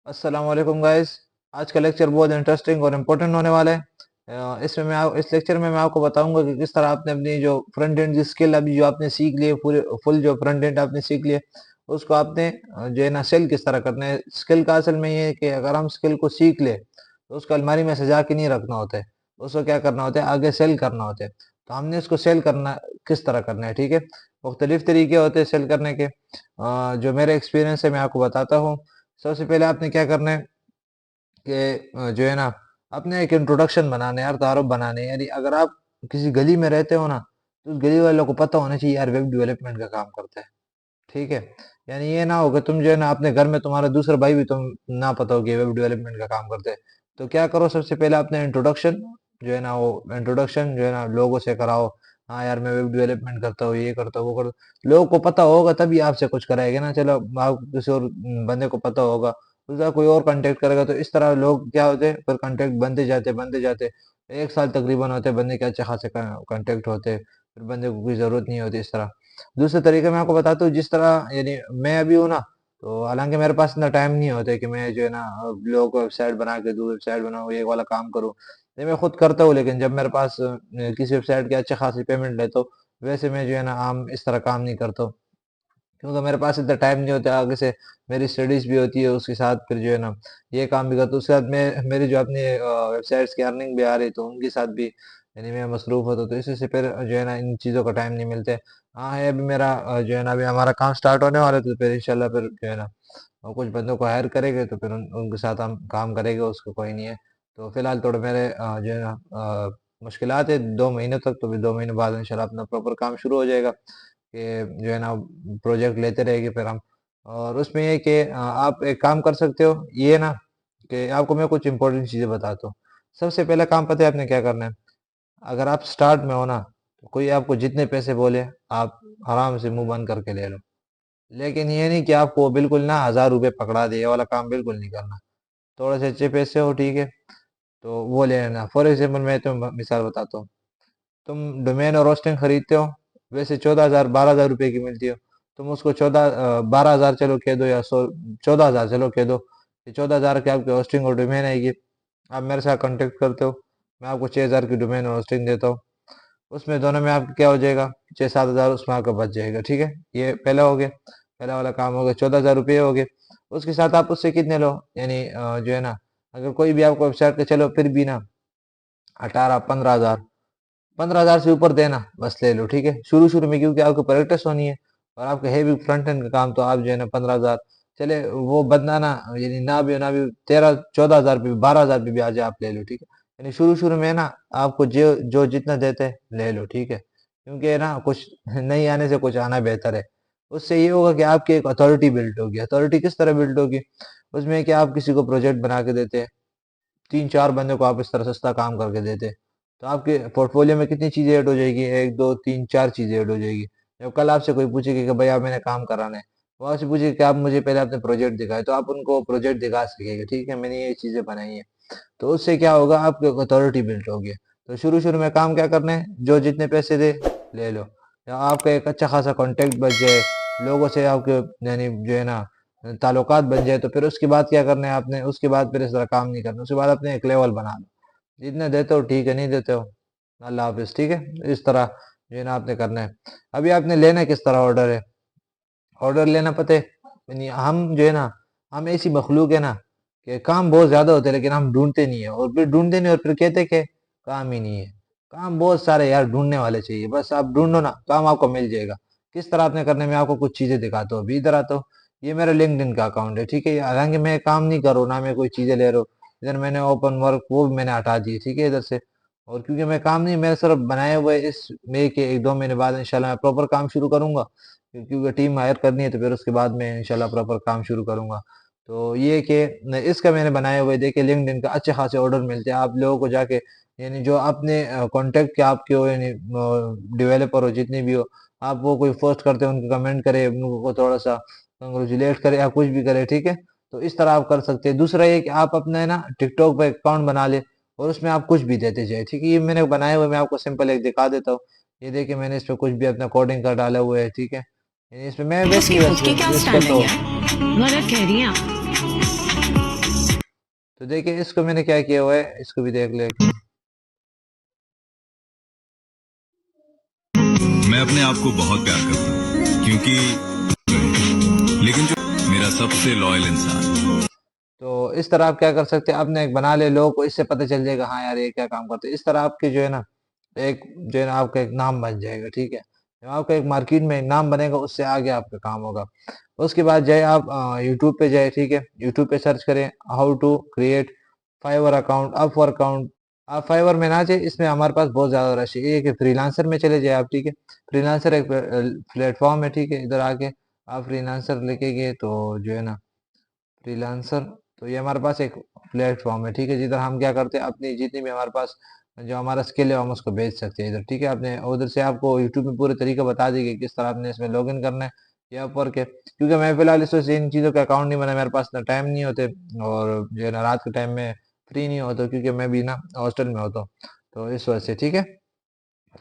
अस्सलाम वालेकुम गाइस। आज का लेक्चर बहुत इंटरेस्टिंग और इम्पोर्टेंट होने वाला है। इस लेक्चर में मैं आपको बताऊंगा कि किस तरह आपने अपनी जो फ्रंट एंड की स्किल अभी जो आपने सीख ली है, पूरे फुल जो फ्रंट एंड आपने सीख लिया उसको आपने जो है ना सेल किस तरह करना है। स्किल का असल में ये है कि अगर हम स्किल को सीख ले तो उसको अलमारी में सजा के नहीं रखना होता है, उसको क्या करना होता है, आगे सेल करना होता है। तो हमने इसको सेल करना किस तरह करना है, ठीक है। मुख्तलिफ तरीके होते हैं सेल करने के। जो मेरे एक्सपीरियंस है मैं आपको बताता हूँ। सबसे पहले आपने क्या करना है कि जो है ना अपने एक इंट्रोडक्शन बनाना है यार, तारुफ बनाने हैं। यानी अगर आप किसी गली में रहते हो ना तो उस गली वालों को पता होना चाहिए यार वेब डेवलपमेंट का काम करता है, ठीक है। यानी ये ना हो कि तुम जो है ना अपने घर में तुम्हारा दूसरा भाई भी तुम ना पता हो कि वेब डेवलपमेंट का काम करते हैं। तो क्या करो, सबसे पहले अपने इंट्रोडक्शन जो है ना वो इंट्रोडक्शन जो है ना लोगों से कराओ। हाँ यार मैं वेब डेवलपमेंट करता हूँ, ये करता हूँ, वो करता हूँ। लोगों को पता होगा तभी आपसे कुछ कराएगा ना। चलो आप किसी और बंदे को पता होगा, दूसरा कोई और कांटेक्ट करेगा, तो इस तरह लोग क्या होते हैं फिर कांटेक्ट बनते जाते। एक साल तकरीबन होते हैं बंदे के अच्छे खासे कांटेक्ट होते हैं, फिर बंदे को कोई जरूरत नहीं होती इस तरह। दूसरे तरीके मैं आपको बताता हूँ, जिस तरह यानी मैं अभी हूँ ना, तो हालांकि मेरे पास इतना टाइम नहीं होता है कि मैं जो है ना लोगों को वेबसाइट बना के दूँ, वेबसाइट बनाऊँ, ये वाला काम करूँ। ये मैं खुद करता हूँ, लेकिन जब मेरे पास किसी वेबसाइट की अच्छी खासी पेमेंट लेता हूँ, वैसे मैं जो है ना आम इस तरह काम नहीं करता हूँ, क्योंकि मेरे पास इतना टाइम नहीं होता। आगे से मेरी स्टडीज भी होती है, उसके साथ फिर जो है ना ये काम भी करता हूँ। उसके साथ मैं मेरी जो अपनी वेबसाइट्स की अर्निंग भी आ रही, तो उनके साथ भी यानी मैं मसरूफ होता हूँ, तो इसी से फिर जो है ना इन चीज़ों का टाइम नहीं मिलता है। हाँ है, अभी मेरा जो है ना अभी हमारा काम स्टार्ट होने वाला है, तो फिर इंशाल्लाह फिर जो है ना कुछ बंदों को हायर करेंगे, तो फिर उनके साथ हम काम करेंगे, उसको कोई नहीं है। तो फिलहाल थोड़े मेरे जो है ना मुश्किलात है 2 महीने तक, तो फिर 2 महीने बाद इंशाल्लाह अपना प्रॉपर काम शुरू हो जाएगा कि जो है ना प्रोजेक्ट लेते रहेंगे फिर हम। और उसमें ये कि आप एक काम कर सकते हो, ये ना कि आपको मैं कुछ इंपॉर्टेंट चीज़ें बताता हूँ। सबसे पहला काम पता है आपने क्या करना है। अगर आप स्टार्ट में हो ना, तो कोई आपको जितने पैसे बोले आप आराम से मुंह बंद करके ले लो। लेकिन ये नहीं कि आपको बिल्कुल ना 1000 रुपये पकड़ा दे, ये वाला काम बिल्कुल नहीं करना। थोड़े से अच्छे पैसे हो, ठीक है, तो वो ले लेना। फॉर एग्जाम्पल मैं तुम्हें मिसाल बताता हूँ। तुम डोमेन और होस्टिंग खरीदते हो, वैसे 14,000 12,000 रुपए की मिलती हो। तुम उसको 12,000 चलो कह दो, या 14,000 चलो कह दो। 14,000 की आपकी होस्टिंग और डोमेन आएगी। आप मेरे साथ कांटेक्ट करते हो, मैं आपको 6,000 की डोमेन और होस्टिंग देता हूँ। उसमें दोनों में आपका क्या हो जाएगा, 6-7 हज़ार उसमें आपका बच जाएगा, ठीक है। ये पहला हो गया, पहला वाला काम हो गया, 14,000 रुपये हो गए। उसके साथ आप उससे कितने लो, यानी जो है ना अगर कोई भी आपको वेबसाइट के चलो फिर भी ना 18-15 हज़ार, 15,000 से ऊपर देना बस ले लो, ठीक है, शुरू शुरू में, क्योंकि आपको प्रैक्टिस होनी है और आपका है भी फ्रंट एंड का काम, तो आप जो है ना 15,000 चले। वो बंदा ना यानी ना भी 13-14 हज़ार पे 12,000 पे भी आ जाए, आप ले लो, ठीक है। यानी शुरू शुरू में ना आपको जो जो जितना देते हैं ले लो, ठीक है, क्योंकि ना कुछ नहीं आने से कुछ आना बेहतर है। उससे ये होगा कि आपकी एक अथॉरिटी बिल्ड होगी। अथॉरिटी किस तरह बिल्ड होगी, उसमें कि आप किसी को प्रोजेक्ट बना के देते हैं, 3-4 बंदे को आप इस तरह सस्ता काम करके देते, तो आपके पोर्टफोलियो में कितनी चीजें ऐड हो जाएगी, 1 2 3 4 चीजें ऐड हो जाएगी। जब कल आपसे कोई पूछेगी कि भाई आप मैंने काम कराना है, वो आपसे पूछेगी कि आप मुझे पहले अपने प्रोजेक्ट दिखाए, तो आप उनको प्रोजेक्ट दिखा सकेंगे, ठीक है, मैंने ये चीजें बनाई है। तो उससे क्या होगा, आपकी अथॉरिटी बिल्ड होगी। तो शुरू शुरू में काम क्या करना है, जो जितने पैसे दे ले लो, या आपका एक अच्छा खासा कॉन्टेक्ट बच जाए, लोगों से आपके यानी जो है ना ताल्लुकात बन जाए, तो फिर उसके बाद क्या करना है आपने, उसके बाद फिर इस तरह काम नहीं करना, उसके बाद अपने एक लेवल बना लो। जितने देते हो ठीक है, नहीं देते हो अल्लाह हाफिज, ठीक है। इस तरह जो है ना आपने करना है। अभी आपने लेना किस तरह ऑर्डर है, ऑर्डर लेना पता है। यानी हम जो है ना हम ऐसी मखलूक है ना कि काम बहुत ज्यादा होते हैं, लेकिन हम ढूंढते नहीं है, और फिर ढूंढते नहीं, और फिर कहते कि काम ही नहीं है। काम बहुत सारे यार, ढूंढने वाले चाहिए, बस आप ढूंढो ना, काम आपको मिल जाएगा। किस तरह आपने करने में आपको कुछ चीजें दिखाता हूँ, अभी इधर आता हूँ। ये मेरा लिंक्डइन का अकाउंट है, ठीक है। हालांकि मैं काम नहीं कर रहा हूँ ना, मैं कोई चीजें ले रहा हूँ। इधर मैंने ओपन वर्क वो भी मैंने हटा दी, ठीक है, इधर से। और क्योंकि मैं काम नहीं, मैं सिर्फ बनाए हुए इस मई के 1-2 महीने बाद इंशाल्लाह मैं प्रॉपर काम शुरू करूंगा, क्योंकि टीम हायर करनी है, तो फिर उसके बाद मैं इंशाल्लाह प्रॉपर काम शुरू करूंगा। तो ये कि इसका मैंने बनाए हुए देखिए लिंक्डइन का अच्छे खासे ऑर्डर मिलते हैं। आप लोगों को जाके यानी जो अपने कांटेक्ट के आपके हो, यानी डेवलपर हो जितने भी हो, आप वो कोई पोस्ट करते हैं, उनको कमेंट करे, उनको थोड़ा सा कंग्रेचुलेट करे या कुछ भी करे, ठीक है। तो इस तरह आप कर सकते हैं। दूसरा ये कि आप अपना है ना टिकटॉक पे अकाउंट बना ले, और उसमें आप कुछ भी देते जाए, ठीक है। ये मैंने बनाए हुए, मैं आपको सिंपल एक दिखा देता हूँ। ये देखिए मैंने इस पे कुछ भी अपना कोडिंग का डाला हुआ है, ठीक है। इसमें मैं उसकी वैसे ही खुद की क्या यूज करता स्टैंडिंग हूँ। है? गलत कह रही हैं आप। तो देखिए इसको मैंने क्या किया हुआ है, इसको भी देख ले। मैं अपने आप को बहुत प्यार करता हूँ क्योंकि लेकिन जो मेरा सबसे लॉयल इंसान। तो इस तरह आप क्या कर सकते हैं, आपने एक बना ले, लोगों को इससे पता चल जाएगा हाँ यार ये क्या काम करते हैं। इस तरह आपके जो है ना एक जो है ना आपका एक नाम बन जाएगा, ठीक है। जब आपका एक मार्केट में एक नाम बनेगा, उससे आगे आपका काम होगा। उसके बाद जाए आप यूट्यूब पे जाए, ठीक है। यूट्यूब पे सर्च करें how to create Fiverr account, Upwork account. आप फाइवर में ना जाए, इसमें हमारे पास बहुत ज्यादा रश है। ये कि फ्रीलांसर में चले जाए आप, ठीक है। फ्रीलांसर एक प्लेटफॉर्म है, ठीक है। इधर आके आप फ्रीलांसर लेके गए तो जो है ना फ्रीलांसर, तो ये हमारे पास एक प्लेटफॉर्म है, ठीक है। जिधर हम क्या करते हैं, अपनी जितनी भी हमारे पास जो हमारा स्किल है हम उसको बेच सकते हैं इधर, ठीक है। आपने उधर से आपको यूट्यूब में पूरे तरीका बता देगी किस तरह आपने इसमें लॉगिन करना है या ऊपर के। क्योंकि मैं फिलहाल इस वजह से इन चीज़ों का अकाउंट नहीं बना, मेरे पास ना टाइम नहीं होते और जो है ना रात के टाइम में फ्री नहीं होता, क्योंकि मैं भी ना हॉस्टल में होता हूँ। तो इस वजह से, ठीक है।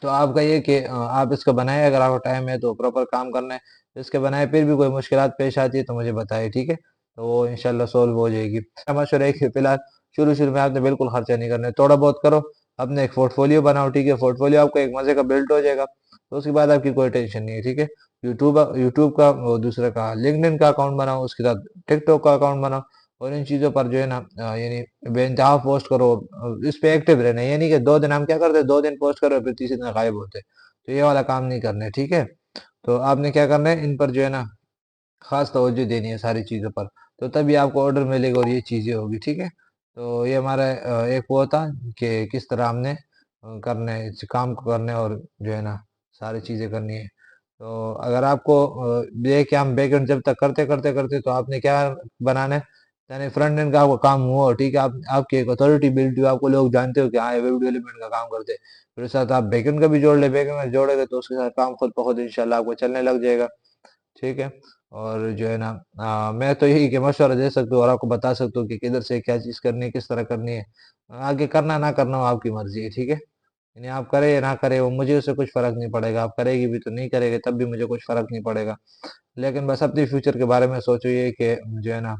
तो आपका ये कि आप इसको बनाए, अगर आपको टाइम है तो प्रॉपर काम करना है। इसके बनाए फिर भी कोई मुश्किलात पेश आती है तो मुझे बताइए, ठीक है। तो वो इंशाल्लाह सोल्व हो जाएगी। मेरा मशवरा है कि फिलहाल शुरू शुरू में आपने बिल्कुल खर्चा नहीं करना है, थोड़ा बहुत करो। अपने एक पोर्टफोलियो बनाओ, ठीक है। पोर्टफोलियो आपको एक मजे का बिल्ड हो जाएगा, तो उसके बाद आपकी कोई टेंशन नहीं है, ठीक है। यूट्यूब यूट्यूब का वो दूसरे का लिंक्डइन का अकाउंट बनाओ, उसके साथ टिकटॉक का अकाउंट बनाओ। और इन चीज़ों पर जो है ना यानी बेइंतहा पोस्ट करो, इस पे एक्टिव रहना है। ये नहीं कि 2 दिन हम क्या करते हैं, 2 दिन पोस्ट करो फिर तीसरे दिन गायब होते हैं। तो ये वाला काम नहीं करना है, ठीक है। तो आपने क्या करना है, इन पर जो है ना खास तवज्जो देनी है सारी चीज़ों पर। तो तभी आपको ऑर्डर मिलेगा और ये चीज़ें होगी, ठीक है। तो ये हमारा एक वो था कि किस तरह हमने करना है इस काम को करना है और जो है ना सारी चीज़ें करनी है। तो अगर आपको ये कि हम बैकएंड जब तक करते करते करते, तो आपने क्या बनाना है, यानी फ्रंट एंड का आपका काम हुआ, ठीक है। आप आपकी एक अथॉरिटी बिल्ड हुई, आपको लोग जानते हो कि हाँ ये वेब डेवलपमेंट का काम करते हैं। फिर साथ आप बैकएंड का भी जोड़ ले, बैकएंड में जोड़ेगा तो उसके साथ काम खुद ब खुद इंशाल्लाह आपको चलने लग जाएगा, ठीक है। और जो है ना मैं तो यही कि मशवरा दे सकता हूँ और आपको बता सकता हूँ कि किधर से क्या चीज़ करनी है, किस तरह करनी है। आगे करना ना करना वो आपकी मर्जी है, ठीक है। यानी आप करें या ना करें, वो मुझे उससे कुछ फ़र्क नहीं पड़ेगा। आप करेगी भी तो नहीं करेंगे तब भी मुझे कुछ फ़र्क नहीं पड़ेगा। लेकिन बस अपने फ्यूचर के बारे में सोचो, ये कि जो है ना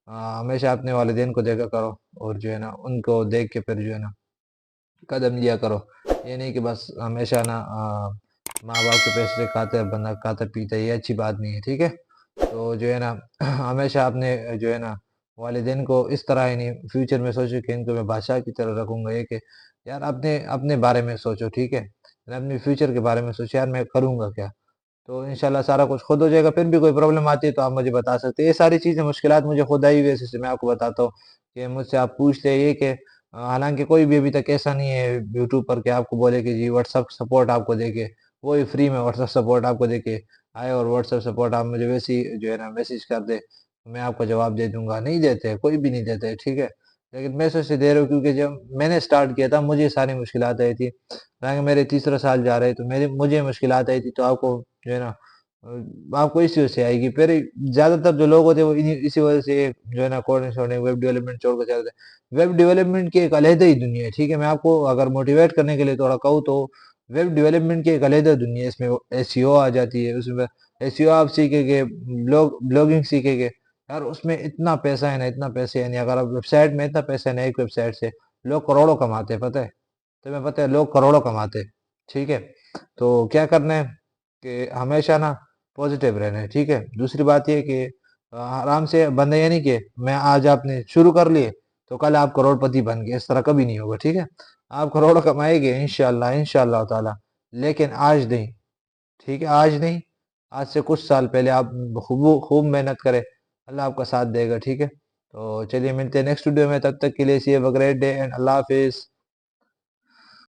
हमेशा अपने वालिदैन को देखा करो और जो है ना उनको देख के फिर जो है ना कदम लिया करो। ये नहीं कि बस हमेशा ना माँ बाप के पैसे से खाते बंदा खाता पीता है, ये अच्छी बात नहीं है, ठीक है। तो जो है ना हमेशा अपने जो है ना वालिदैन को इस तरह ही नहीं फ्यूचर में सोचो कि इनको मैं बादशाह की तरह रखूंगा। ये कि यार अपने अपने बारे में सोचो, ठीक है। अपने फ्यूचर के बारे में सोचो, यार मैं करूंगा क्या। तो इंशाल्लाह सारा कुछ खुद हो जाएगा। फिर भी कोई प्रॉब्लम आती है तो आप मुझे बता सकते हैं। ये सारी चीज़ें मुश्किलात मुझे खुद आई हुई है, इससे मैं आपको बताता हूँ कि मुझसे आप पूछ ले। ये कि हालांकि कोई भी अभी तक ऐसा नहीं है यूट्यूब पर कि आपको बोले कि जी व्हाट्सअप सपोर्ट आपको देके, वो ही फ्री में व्हाट्सअप सपोर्ट आपको देके आए और व्हाट्सअप सपोर्ट आप मुझे वैसे ही जो है ना मैसेज कर दे तो मैं आपको जवाब दे दूंगा। नहीं देते, कोई भी नहीं देते, ठीक है। लेकिन मैं सोच दे रहा हूँ क्योंकि जब मैंने स्टार्ट किया था मुझे सारी मुश्किलात आई थी। हालांकि मेरे तीसरा साल जा रहे तो मेरे मुझे मुश्किलात आई थी, तो आपको जो है ना आपको इसी वजह से आएगी। फिर ज्यादातर जो लोग होते हैं वो इसी वजह से जो है ना कोडिंग शोडिंग वेब डेवलपमेंट छोड़ कर चलते हैं। वेब डेवलपमेंट की एक अलहदा ही दुनिया है, ठीक है। मैं आपको अगर मोटिवेट करने के लिए थोड़ा कहूँ तो वेब डेवलपमेंट की एक अलहदा दुनिया है। इसमें एसईओ आ जाती है, उसमें एसईओ आप सीखेंगे, ब्लॉगिंग सीखेंगे, यार उसमें इतना पैसा है ना, इतना पैसे है नहीं। अगर आप वेबसाइट में इतना पैसा है ना, एक वेबसाइट से लोग करोड़ों कमाते हैं, पता है। तुम्हें पता है लोग करोड़ों कमाते हैं, ठीक है। तो क्या करना है कि हमेशा ना पॉजिटिव रहना है, ठीक है। दूसरी बात ये कि आराम से बंदा, ये नहीं कि मैं आज आपने शुरू कर लिए तो कल आप करोड़पति बन गए, इस तरह कभी नहीं होगा, ठीक है। आप करोड़ कमाएंगे इंशाल्लाह इंशाल्लाह ताला, लेकिन आज नहीं, ठीक है। आज नहीं, आज से कुछ साल पहले आप खूब खूब मेहनत करें, अल्लाह आपका साथ देगा, ठीक है। तो चलिए मिलते हैं नेक्स्ट वीडियो में, तब तक के लिए see have a great day and अल्लाह हाफिज।